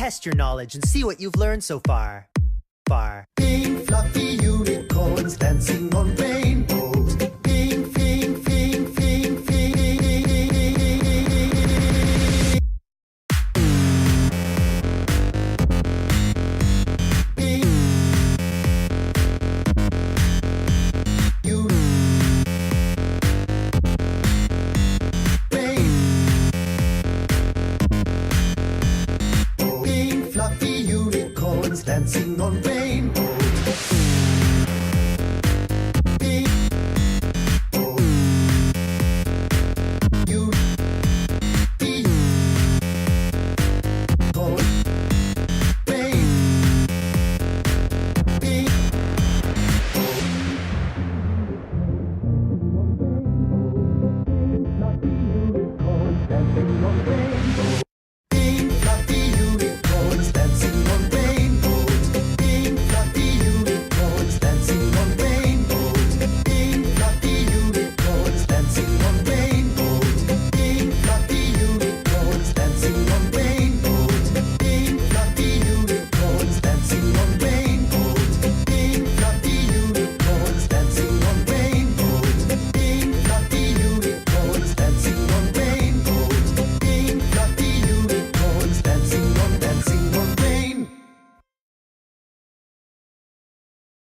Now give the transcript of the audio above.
test your knowledge and see what you've learned so far. Pink fluffy unicorns dancing on rainbows. Pink, pink, pink, pink, pink. Dancing on